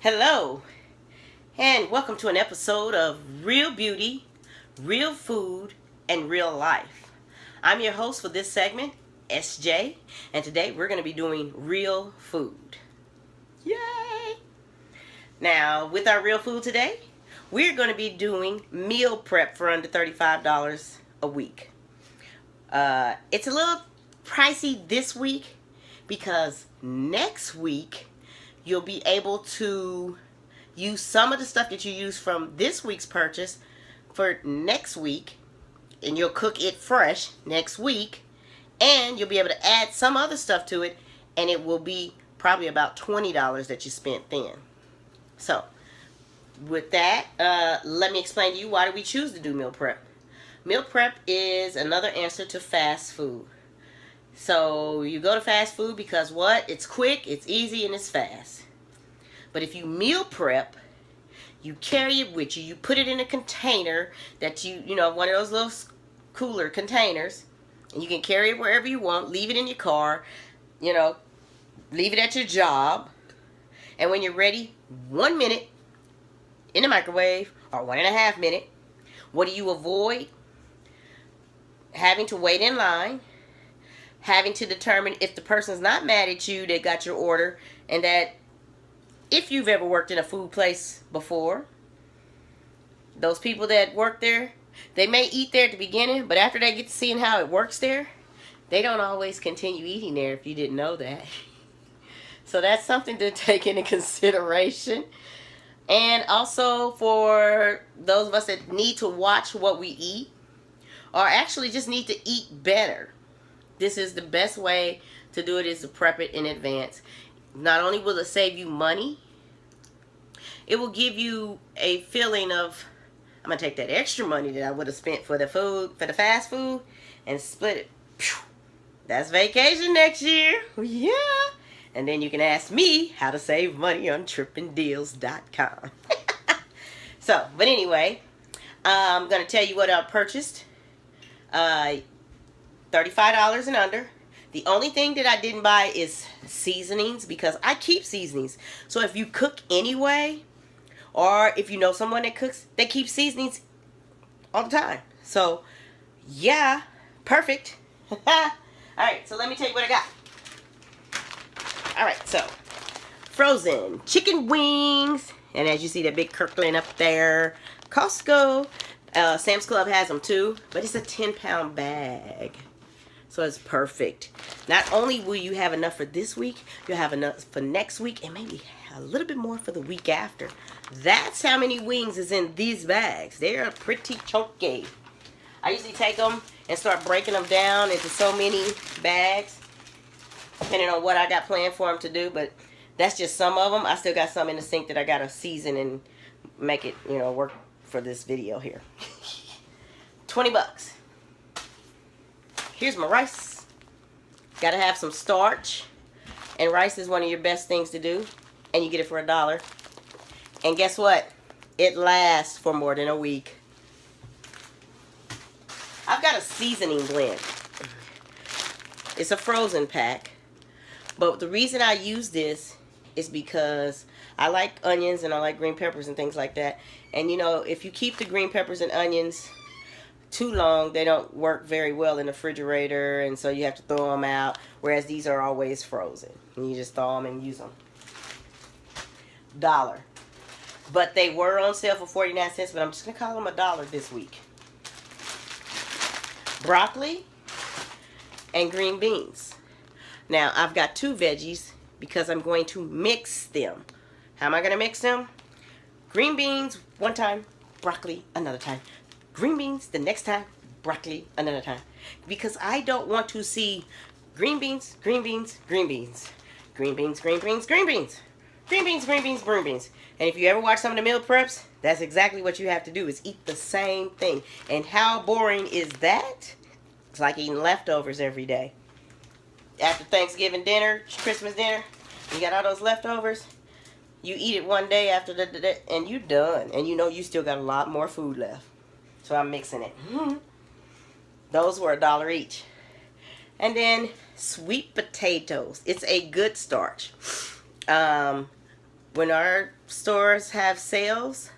Hello, and welcome to an episode of Real Beauty, Real Food, and Real Life. I'm your host for this segment, SJ, and today we're going to be doing real food. Yay! Now, with our real food today, we're going to be doing meal prep for under $35 a week. It's a little pricey this week because next week you'll be able to use some of the stuff that you use from this week's purchase for next week, and you'll cook it fresh next week, and you'll be able to add some other stuff to it, and it will be probably about $20 that you spent then. So with that, let me explain to you why do we choose to do meal prep. Meal prep is another answer to fast food. So you go to fast food because what? It's quick, it's easy, and it's fast. But if you meal prep, you carry it with you. You put it in a container that you know, one of those little cooler containers, and you can carry it wherever you want. Leave it in your car, you know, leave it at your job. And when you're ready, 1 minute in the microwave or 1.5 minutes. What do you avoid? Having to wait in line. Having to determine if the person's not mad at you that got your order, and that if you've ever worked in a food place before, those people that work there, they may eat there at the beginning, but after they get to seeing how it works there, they don't always continue eating there, if you didn't know that. So that's something to take into consideration. And also for those of us that need to watch what we eat, or actually just need to eat better, this is the best way to do it, is to prep it in advance. Not only will it save you money, it will give you a feeling of, I'm going to take that extra money that I would have spent for the food, for the fast food, and split it. That's vacation next year. Yeah. And then you can ask me how to save money on trippingdeals.com. So, but anyway, I'm going to tell you what I purchased. $35 and under. The only thing that I didn't buy is seasonings, because I keep seasonings. So if you cook anyway, or if you know someone that cooks, they keep seasonings all the time. So yeah, perfect. Alright, so let me tell you what I got. Alright, so frozen chicken wings, and as you see that big Kirkland up there, Costco, Sam's Club has them too, but it's a 10-pound bag. So it's perfect. Not only will you have enough for this week, you'll have enough for next week, and maybe a little bit more for the week after. That's how many wings is in these bags. They're pretty chunky. I usually take them and start breaking them down into so many bags, depending on what I got planned for them to do. But that's just some of them. I still got some in the sink that I got to season and make it, you know, work for this video here. 20 bucks. Here's my rice. Gotta have some starch. And rice is one of your best things to do. And you get it for $1. And guess what? It lasts for more than a week. I've got a seasoning blend. It's a frozen pack. But the reason I use this is because I like onions and I like green peppers and things like that. And you know, if you keep the green peppers and onions too long, they don't work very well in the refrigerator, and so you have to throw them out, whereas these are always frozen and you just thaw them and use them. $1. But they were on sale for 49 cents, but I'm just gonna call them $1 this week. Broccoli and green beans. Now I've got 2 veggies because I'm going to mix them. How am I gonna mix them? Green beans one time, broccoli another time. Green beans the next time, broccoli another time. Because I don't want to see green beans, green beans, green beans. Green beans, green beans, green beans. Green beans, green beans, green beans. And if you ever watch some of the meal preps, that's exactly what you have to do, is eat the same thing. And how boring is that? It's like eating leftovers every day. After Thanksgiving dinner, Christmas dinner, you got all those leftovers. You eat it one day after and you done. And you know you still got a lot more food left. So I'm mixing it. Those were $1 each. And then sweet potatoes. It's a good starch. when our stores have sales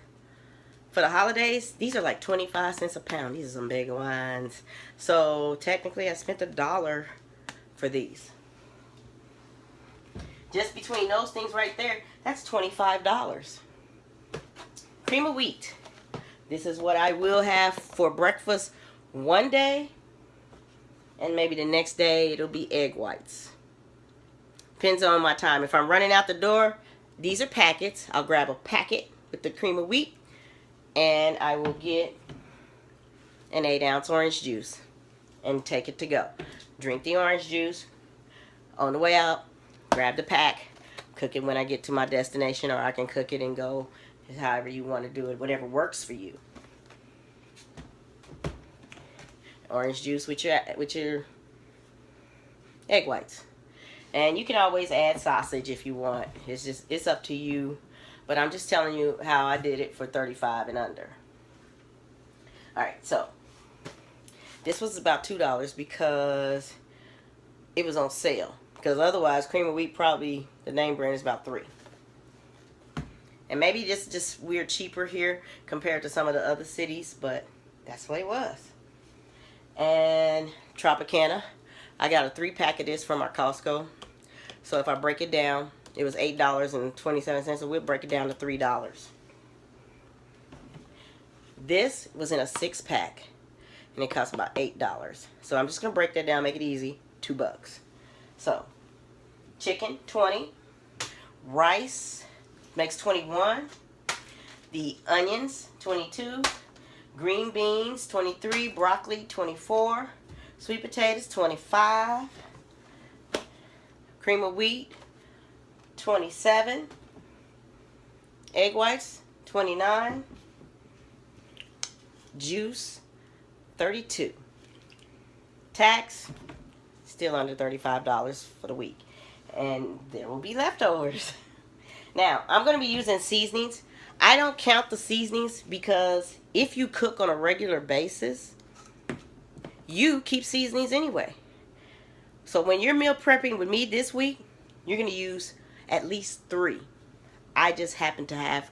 for the holidays, these are like 25 cents a pound. These are some big ones. So technically I spent $1 for these. Just between those things right there, that's $25. Cream of wheat. This is what I will have for breakfast one day, and maybe the next day it'll be egg whites. Depends on my time. If I'm running out the door, these are packets. I'll grab a packet with the cream of wheat, and I will get an 8-ounce orange juice and take it to go. Drink the orange juice. On the way out, grab the pack. Cook it when I get to my destination, or I can cook it and go however you want to do it, whatever works for you. Orange juice with your egg whites. And you can always add sausage if you want. It's up to you. But I'm just telling you how I did it for 35 and under. Alright, so this was about $2 because it was on sale. Because otherwise, cream of wheat, probably the name brand is about $3. And maybe just we're cheaper here compared to some of the other cities, but that's what it was. And Tropicana, I got a 3-pack of this from our Costco. So if I break it down, it was $8.27, so we'll break it down to $3. This was in a 6-pack, and it cost about $8. So I'm just gonna break that down, make it easy. $2. So chicken, 20. Rice makes 21. The onions, 22. Green beans, 23. Broccoli, 24. Sweet potatoes, 25. Cream of wheat, 27. Egg whites, 29. Juice, 32. Tax, still under $35 for the week. And there will be leftovers. Now, I'm going to be using seasonings. I don't count the seasonings because if you cook on a regular basis, you keep seasonings anyway. So when you're meal prepping with me this week, you're going to use at least 3. I just happen to have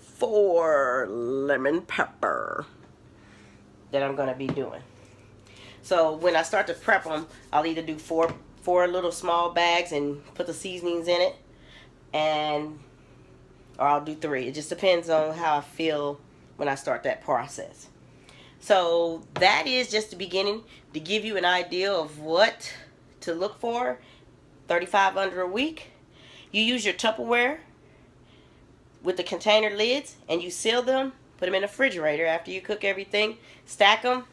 4 lemon pepper that I'm going to be doing. So when I start to prep them, I'll either do four little small bags and put the seasonings in it, or I'll do 3. It just depends on how I feel when I start that process. So that is just the beginning to give you an idea of what to look for. 35 under a week. You use your Tupperware with the container lids and you seal them, put them in the refrigerator after you cook everything, stack them,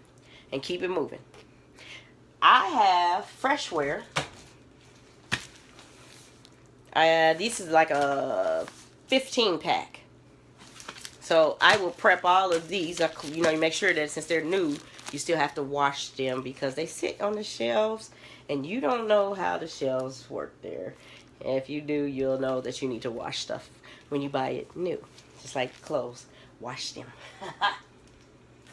and keep it moving. I have freshware. This is like a 15-pack. So I will prep all of these. You make sure that since they're new, you still have to wash them because they sit on the shelves and you don't know how the shelves work there. And if you do, you'll know that you need to wash stuff when you buy it new. Just like clothes. Wash them.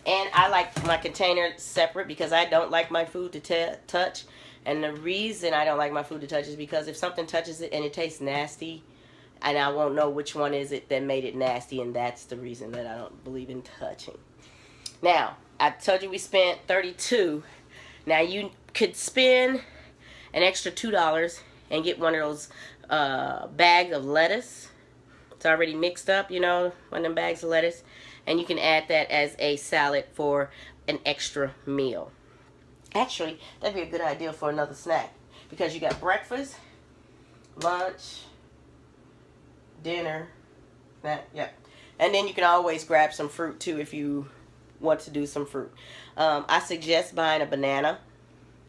And I like my container separate because I don't like my food to touch. And the reason I don't like my food to touch is because if something touches it and it tastes nasty, and I won't know which one is it that made it nasty, and that's the reason that I don't believe in touching. Now, I told you we spent $32. Now, you could spend an extra $2 and get one of those bags of lettuce. It's already mixed up, one of them bags of lettuce. And you can add that as a salad for an extra meal. Actually, that'd be a good idea for another snack. Because you got breakfast, lunch, dinner, yeah. And then you can always grab some fruit too if you want to do some fruit. I suggest buying a banana.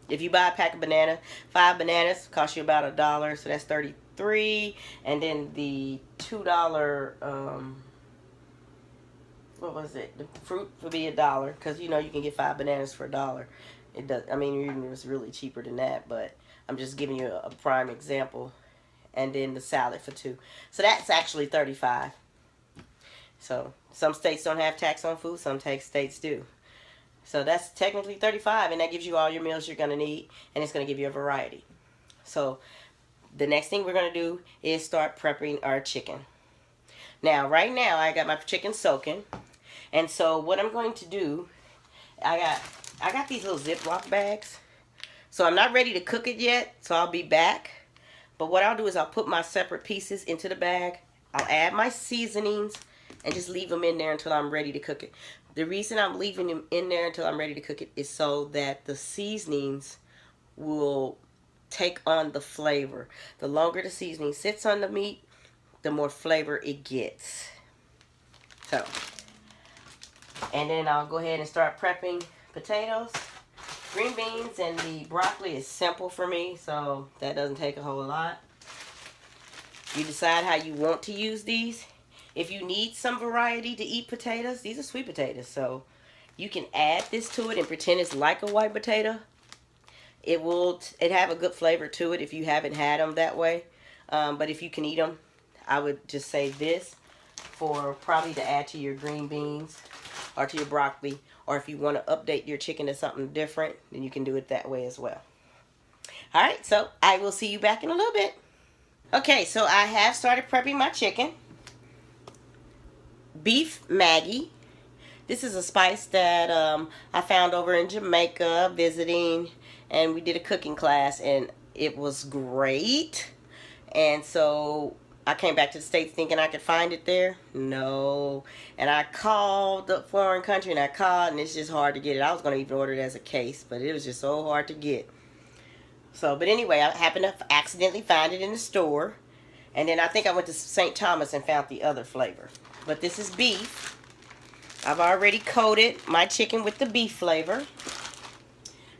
If you buy a pack of 5 bananas cost you about $1, so that's 33. And then the $2, what was it? The fruit would be $1 because you can get 5 bananas for $1. It does. I mean, it's really cheaper than that, but I'm just giving you a prime example. And then the salad for $2. So that's actually $35. So some states don't have tax on food, some states do. So that's technically $35, and that gives you all your meals you're going to need, and it's going to give you a variety. So the next thing we're going to do is start prepping our chicken. Now, right now, I got my chicken soaking. And so what I'm going to do, I got these little Ziploc bags. So I'm not ready to cook it yet, so I'll be back. But what I'll do is I'll put my separate pieces into the bag. I'll add my seasonings and just leave them in there until I'm ready to cook it. The reason I'm leaving them in there until I'm ready to cook it is so that the seasonings will take on the flavor. The longer the seasoning sits on the meat, the more flavor it gets. So, and then I'll go ahead and start prepping potatoes. Green beans and the broccoli is simple for me, so that doesn't take a whole lot. You decide how you want to use these. If you need some variety to eat potatoes, these are sweet potatoes, so you can add this to it and pretend it's like a white potato. It have a good flavor to it if you haven't had them that way. But if you can eat them, I would just say this for probably to add to your green beans or to your broccoli. Or if you want to update your chicken to something different, then you can do it that way as well. Alright, so I will see you back in a little bit. Okay, so I have started prepping my chicken. Beef Maggi. This is a spice that I found over in Jamaica visiting, and we did a cooking class, and it was great. And so I came back to the States thinking I could find it there. No. And I called the foreign country, and and it's just hard to get it. I was going to even order it as a case, but it was just so hard to get. So, but anyway, I happened to accidentally find it in the store. And then I think I went to St. Thomas and found the other flavor. But this is beef. I've already coated my chicken with the beef flavor.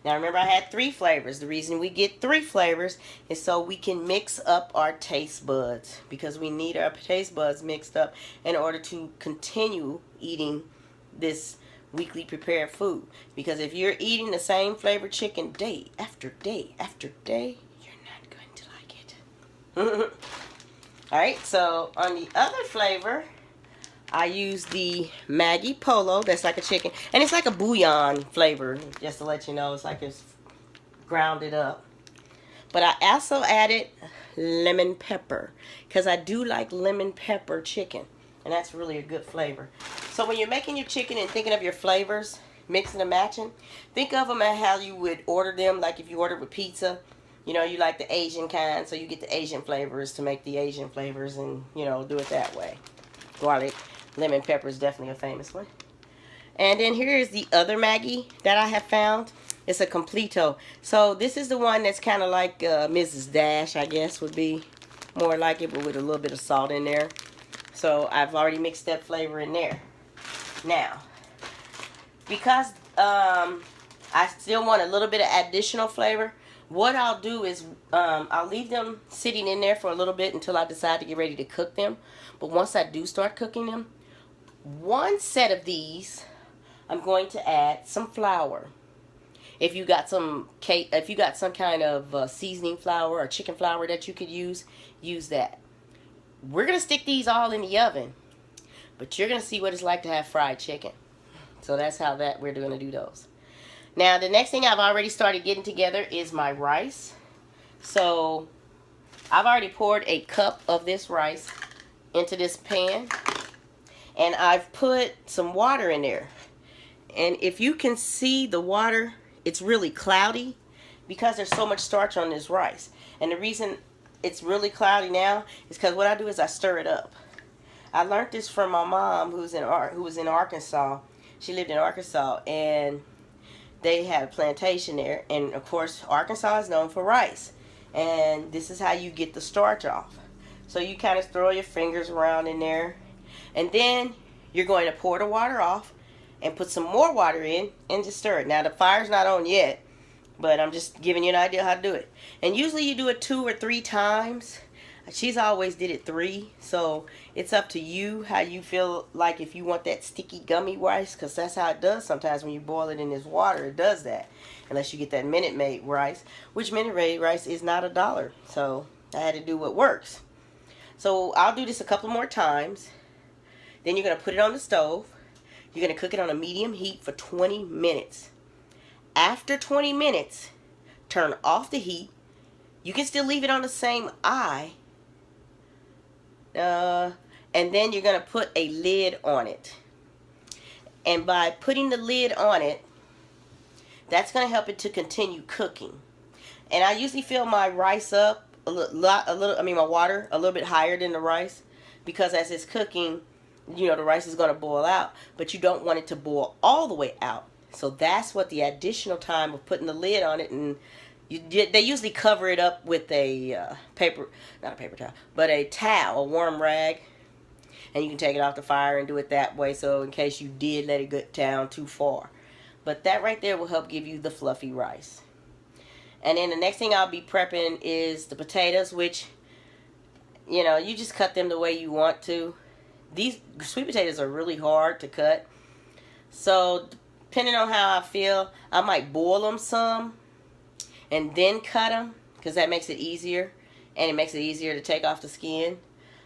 Now remember, I had 3 flavors. The reason we get 3 flavors is so we can mix up our taste buds, because we need our taste buds mixed up in order to continue eating this weekly prepared food. Because if you're eating the same flavored chicken day after day after day, you're not going to like it. Alright, so on the other flavor, I use the Maggi Polo. That's like a chicken. And it's like a bouillon flavor, just to let you know. It's like it's grounded up. But I also added lemon pepper, because I do like lemon pepper chicken. And that's really a good flavor. So when you're making your chicken and thinking of your flavors, mixing and matching, think of them as how you would order them. Like if you order with pizza, you know, you like the Asian kind, so you get the Asian flavors to make the Asian flavors, and, you know, do it that way. Garlic, lemon pepper is definitely a famous one. And then here is the other Maggi that I have found. It's a Completo. So this is the one that's kind of like Mrs. Dash, I guess, would be more like it, but with a little bit of salt in there. So I've already mixed that flavor in there. Now, because I still want a little bit of additional flavor, what I'll do is I'll leave them sitting in there for a little bit until I decide to get ready to cook them. But once I do start cooking them, one set of these, I'm going to add some flour. If you got some kind of seasoning flour or chicken flour that you could use that. We're going to stick these all in the oven, but you're going to see what it's like to have fried chicken. So that's how we're going to do those. Now, the next thing I've already started getting together is my rice. So I've already poured a cup of this rice into this pan, and I've put some water in there. And if you can see the water, it's really cloudy because there's so much starch on this rice. And the reason it's really cloudy now is because what I do is I stir it up. I learned this from my mom, who was in Arkansas. She lived in Arkansas, and they had a plantation there. And of course, Arkansas is known for rice. And this is how you get the starch off. So you kind of throw your fingers around in there, and then you're going to pour the water off and put some more water in and just stir it. Now the fire's not on yet, but I'm just giving you an idea how to do it. And usually you do it 2 or 3 times. She's always did it 3, so it's up to you how you feel like, if you want that sticky gummy rice, because that's how it does sometimes when you boil it in this water. It does that, unless you get that Minute Maid rice, which Minute Maid rice is not $1. So I had to do what works. So I'll do this a couple more times. Then you're going to put it on the stove. You're going to cook it on a medium heat for 20 minutes. After 20 minutes, turn off the heat. You can still leave it on the same eye. And then you're going to put a lid on it. And by putting the lid on it, that's going to help it to continue cooking. And I usually fill my rice up my water a little bit higher than the rice, because as it's cooking, the rice is going to boil out, but you don't want it to boil all the way out. So that's what the additional time of putting the lid on it, and they usually cover it up with a not a paper towel, but a towel, a warm rag, and you can take it off the fire and do it that way, so in case you did let it get down too far. But that right there will help give you the fluffy rice. And then the next thing I'll be prepping is the potatoes, which, you just cut them the way you want to. These sweet potatoes are really hard to cut. So depending on how I feel, I might boil them some and then cut them, because that makes it easier. And it makes it easier to take off the skin.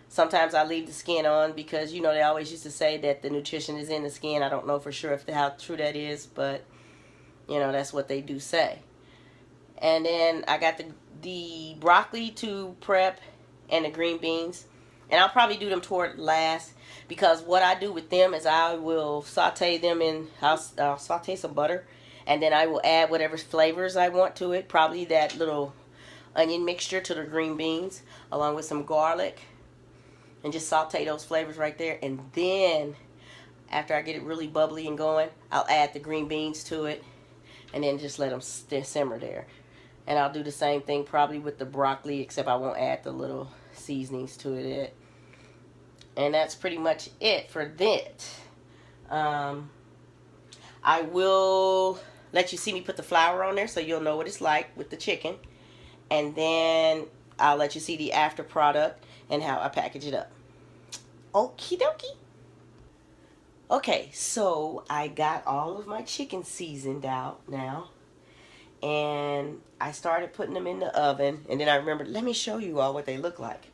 Sometimes I leave the skin on because, they always used to say that the nutrition is in the skin. I don't know for sure how true that is, but, that's what they do say. And then I got the broccoli to prep and the green beans. And I'll probably do them toward last, because what I do with them is I will saute them in, I'll saute some butter, and then I will add whatever flavors I want to it. Probably that little onion mixture to the green beans, along with some garlic, and just saute those flavors right there. And then after I get it really bubbly and going, I'll add the green beans to it, and then just let them simmer there. And I'll do the same thing probably with the broccoli, except I won't add the little seasonings to it. And that's pretty much it for that. I will let you see me put the flour on there so you'll know what it's like with the chicken. And then I'll let you see the after product and how I package it up. Okie dokie. Okay, so I got all of my chicken seasoned out now. And I started putting them in the oven. And then I remembered, let me show you all what they look like.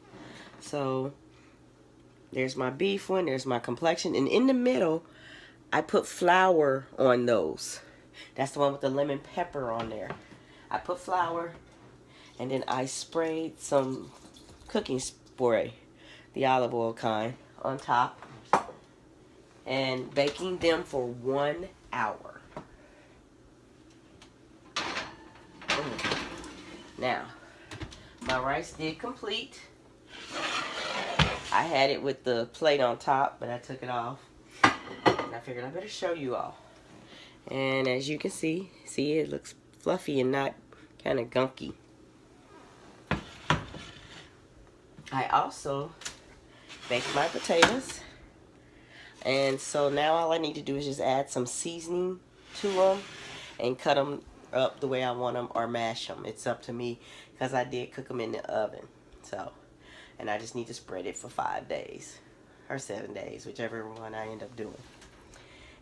So there's my beef one. There's my complexion. And in the middle, I put flour on those. That's the one with the lemon pepper on there. I put flour. And then I sprayed some cooking spray, the olive oil kind, on top. And baking them for 1 hour. Now, my rice did complete. I had it with the plate on top, but I took it off. And I figured I better show you all. And as you can see it looks fluffy and not kind of gunky. I also baked my potatoes. And so now all I need to do is just add some seasoning to them and cut them up the way I want them, or mash them. It's up to me, because I did cook them in the oven. So, and I just need to spread it for 5 days or 7 days, whichever one I end up doing.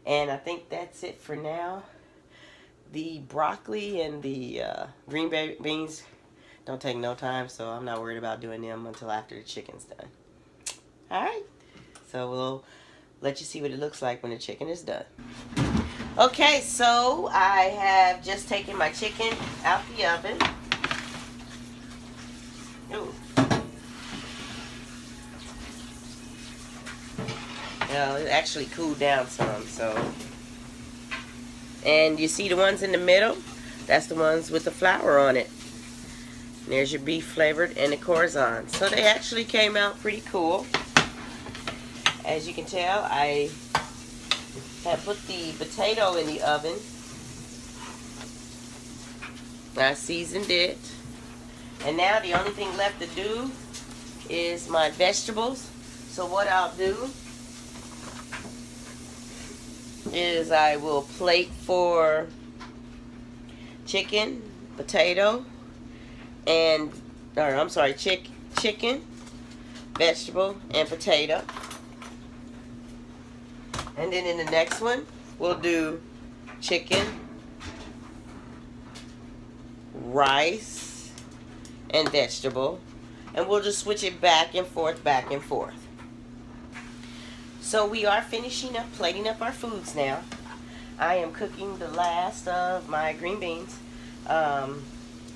And I think that's it for now. The broccoli and the green beans don't take no time, so I'm not worried about doing them until after the chicken's done. Alright, so we'll let you see what it looks like when the chicken is done. Okay, so I have just taken my chicken out the oven. Ooh. It actually cooled down some, so. And you see the ones in the middle? That's the ones with the flour on it. And there's your beef flavored and the corazon. So they actually came out pretty cool. As you can tell, I have put the potato in the oven. I seasoned it. And now the only thing left to do is my vegetables. So what I'll do is I will plate for chicken, potato, and, chicken, vegetable, and potato. And then in the next one, we'll do chicken, rice, and vegetable. And we'll just switch it back and forth, back and forth. So we are finishing up, plating up our foods now. I am cooking the last of my green beans.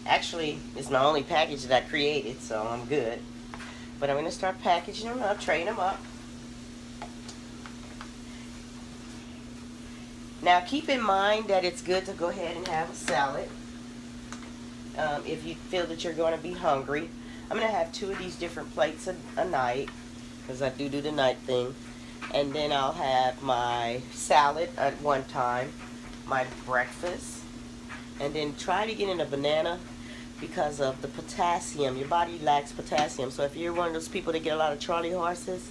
Actually, it's my only package that I created, so I'm good. But I'm going to start packaging them up, traying them up. Now keep in mind that it's good to go ahead and have a salad if you feel that you're going to be hungry. I'm going to have 2 of these different plates a night, because I do the night thing. And then I'll have my salad at one time, my breakfast, and then try to get in a banana because of the potassium. Your body lacks potassium. So if you're one of those people that get a lot of Charlie horses,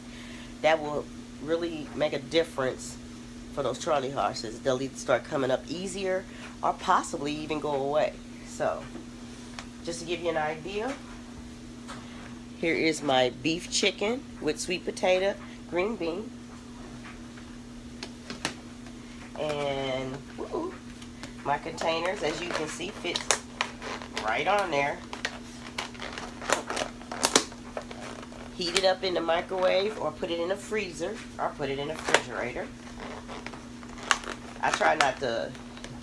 that will really make a difference for those Charlie horses. They'll either start coming up easier or possibly even go away. So just to give you an idea, here is my beef chicken with sweet potato, green bean, and my containers, as you can see, fits right on there. Heat it up in the microwave or put it in a freezer or put it in a refrigerator. I try not to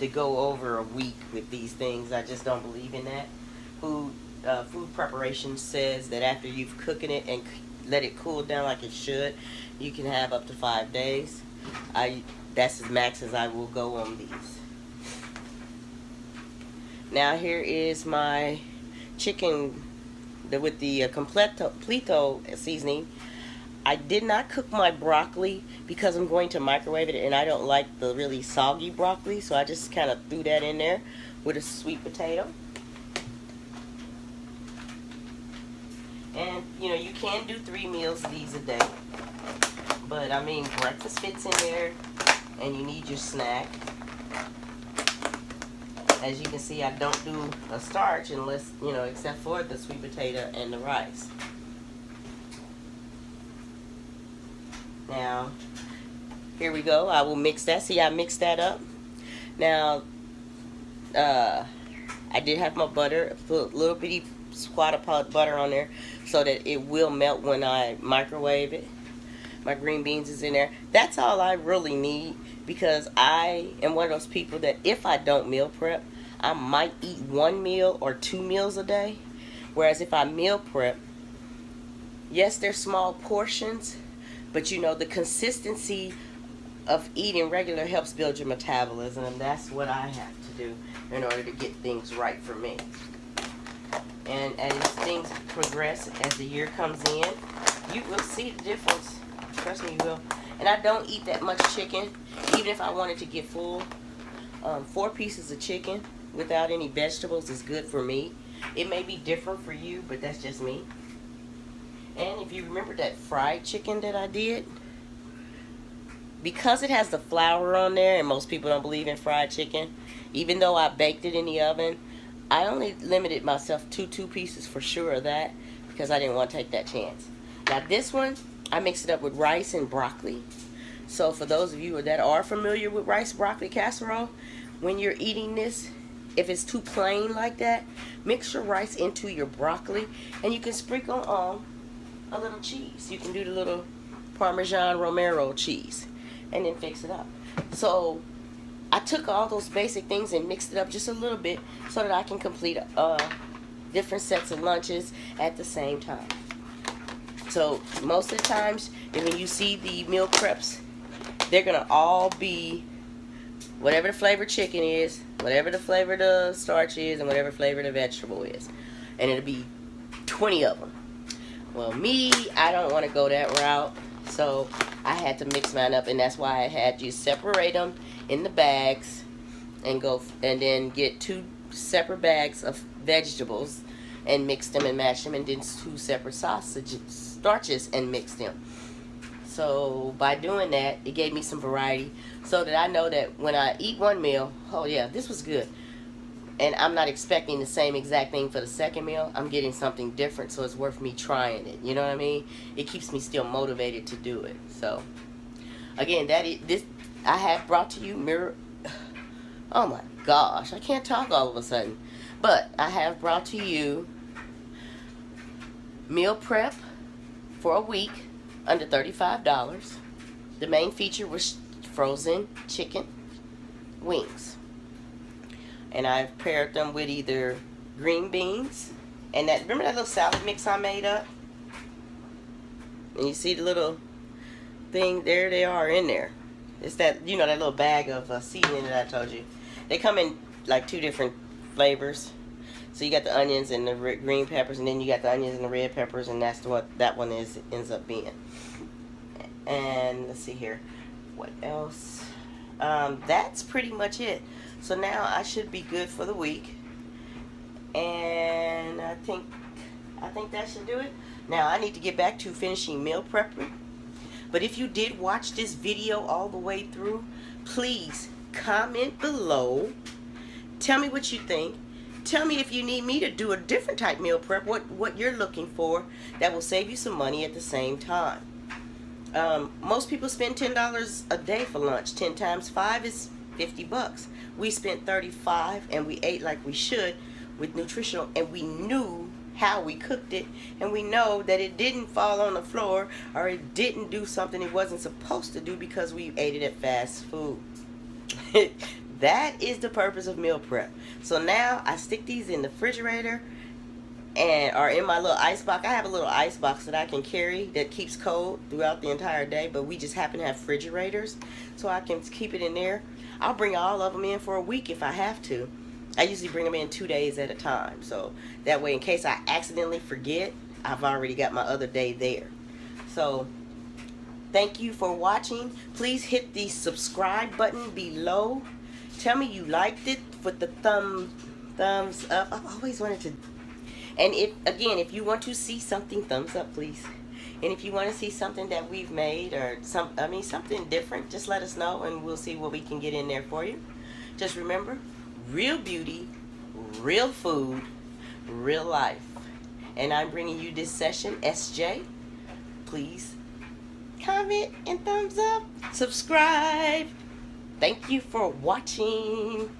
go over a week with these things. I just don't believe in that. Food preparation says that after you've cooking it and let it cool down like it should, you can have up to 5 days. That's as max as I will go on these. Now here is my chicken with the completo seasoning. I did not cook my broccoli because I'm going to microwave it, and I don't like the really soggy broccoli, so I just kind of threw that in there with a sweet potato. And you know, you can do 3 meals of these a day, but I mean, breakfast fits in there, and you need your snack. As you can see, I don't do a starch unless, you know, except for the sweet potato and the rice. Now, here we go. I will mix that. See, I mixed that up. Now, I did have my butter, put a little bitty squat of butter on there so that it will melt when I microwave it. My green beans is in there. That's all I really need, because I am one of those people that if I don't meal prep, I might eat 1 meal or 2 meals a day. Whereas if I meal prep, yes, they're small portions, but you know, the consistency of eating regular helps build your metabolism, and that's what I have to do in order to get things right for me. And as things progress, as the year comes in, you will see the difference. Trust me, you will. And I don't eat that much chicken, even if I wanted to get full. 4 pieces of chicken without any vegetables is good for me. It may be different for you, but that's just me. And if you remember that fried chicken that I did, because it has the flour on there, and most people don't believe in fried chicken, even though I baked it in the oven, I only limited myself to 2 pieces for sure of that, because I didn't want to take that chance. Now this one, I mixed it up with rice and broccoli. So for those of you that are familiar with rice broccoli casserole, when you're eating this, if it's too plain like that, mix your rice into your broccoli, and you can sprinkle on a little cheese. You can do the little Parmesan Romero cheese and then fix it up. So I took all those basic things and mixed it up just a little bit so that I can complete different sets of lunches at the same time. So most of the times when you see the meal preps, they're gonna all be whatever the flavor chicken is, whatever the flavor the starch is, and whatever flavor the vegetable is, and it'll be 20 of them. Well, me, I don't want to go that route, so I had to mix mine up, and that's why I had you separate them in the bags and then get 2 separate bags of vegetables and mix them and mash them, and then 2 separate starches and mix them. So by doing that, it gave me some variety so that I know that when I eat 1 meal, oh yeah, this was good, and I'm not expecting the same exact thing for the second meal. I'm getting something different, so it's worth me trying it. You know what I mean? It keeps me still motivated to do it. So again, I have brought to you oh my gosh, I can't talk all of a sudden. But I have brought to you meal prep for a week under $35. The main feature was frozen chicken wings, and I've paired them with either green beans, and that, remember that little salad mix I made up? And you see the little thing, there they are in there. It's that, you know, that little bag of seasoning that I told you. They come in like 2 different flavors. So you got the onions and the green peppers, and then you got the onions and the red peppers, and that's what that one ends up being. And let's see here, what else? That's pretty much it. So now I should be good for the week, and I think that should do it. Now I need to get back to finishing meal prepping. But if you did watch this video all the way through, please comment below. Tell me what you think. Tell me if you need me to do a different type meal prep, what you're looking for that will save you some money at the same time. Most people spend $10 a day for lunch. 10 times 5 is 50 bucks. We spent 35 and we ate like we should with nutritional, and we knew how we cooked it, and we know that it didn't fall on the floor or it didn't do something it wasn't supposed to do because we ate it at fast food. That is the purpose of meal prep. So now I stick these in the refrigerator and or in my little ice box. I have a little ice box that I can carry that keeps cold throughout the entire day, but we just happen to have refrigerators, so I can keep it in there. I'll bring all of them in for a week if I have to. I usually bring them in 2 days at a time, so that way in case I accidentally forget, I've already got my other day there. So thank you for watching. Please hit the subscribe button below. Tell me you liked it with the thumbs up. I've always wanted to. And if you want to see something, thumbs up please. And if you want to see something that we've made or something different, just let us know and we'll see what we can get in there for you. Just remember, real beauty, real food, real life. And I'm bringing you this session, SJ. Please comment and thumbs up, subscribe. Thank you for watching.